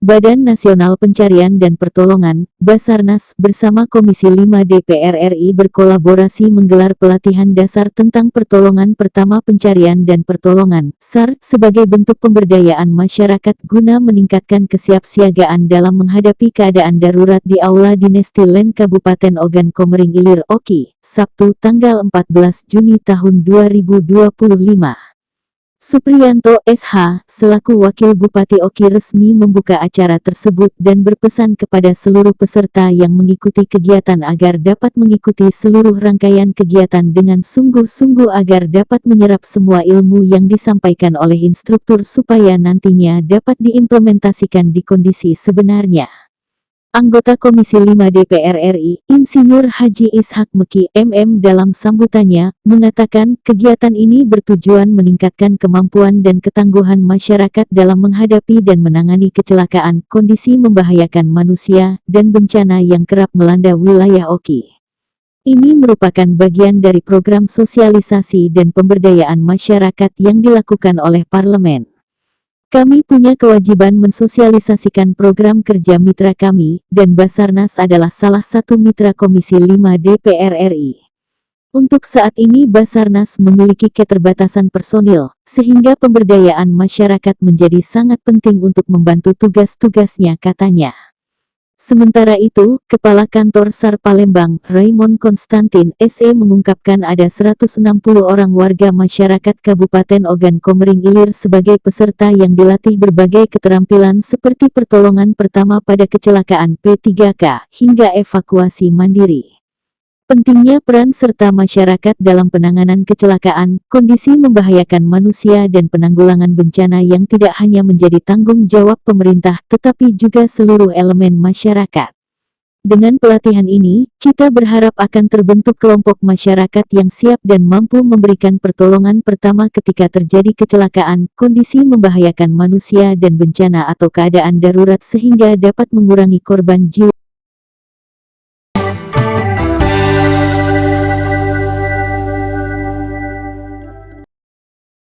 Badan Nasional Pencarian dan Pertolongan, Basarnas, bersama Komisi 5 DPR RI berkolaborasi menggelar pelatihan dasar tentang pertolongan pertama pencarian dan pertolongan, SAR, sebagai bentuk pemberdayaan masyarakat guna meningkatkan kesiapsiagaan dalam menghadapi keadaan darurat di Aula Dinesti Len Kabupaten Ogan Komering Ilir Oki, Sabtu tanggal 14 Juni tahun 2025. Supriyanto SH, selaku Wakil Bupati Oki resmi membuka acara tersebut dan berpesan kepada seluruh peserta yang mengikuti kegiatan agar dapat mengikuti seluruh rangkaian kegiatan dengan sungguh-sungguh agar dapat menyerap semua ilmu yang disampaikan oleh instruktur supaya nantinya dapat diimplementasikan di kondisi sebenarnya. Anggota Komisi 5 DPR RI, Insinyur Haji Ishak Meki MM dalam sambutannya, mengatakan kegiatan ini bertujuan meningkatkan kemampuan dan ketangguhan masyarakat dalam menghadapi dan menangani kecelakaan, kondisi membahayakan manusia, dan bencana yang kerap melanda wilayah Oki. Ini merupakan bagian dari program sosialisasi dan pemberdayaan masyarakat yang dilakukan oleh Parlemen. Kami punya kewajiban mensosialisasikan program kerja mitra kami, dan Basarnas adalah salah satu mitra Komisi 5 DPR RI. Untuk saat ini Basarnas memiliki keterbatasan personil, sehingga pemberdayaan masyarakat menjadi sangat penting untuk membantu tugas-tugasnya, katanya. Sementara itu, Kepala Kantor SAR Palembang, Raymond Konstantin, SE mengungkapkan ada 160 orang warga masyarakat Kabupaten Ogan Komering Ilir sebagai peserta yang dilatih berbagai keterampilan seperti pertolongan pertama pada kecelakaan P3K, hingga evakuasi mandiri. Pentingnya peran serta masyarakat dalam penanganan kecelakaan, kondisi membahayakan manusia dan penanggulangan bencana yang tidak hanya menjadi tanggung jawab pemerintah tetapi juga seluruh elemen masyarakat. Dengan pelatihan ini, kita berharap akan terbentuk kelompok masyarakat yang siap dan mampu memberikan pertolongan pertama ketika terjadi kecelakaan, kondisi membahayakan manusia dan bencana atau keadaan darurat sehingga dapat mengurangi korban jiwa.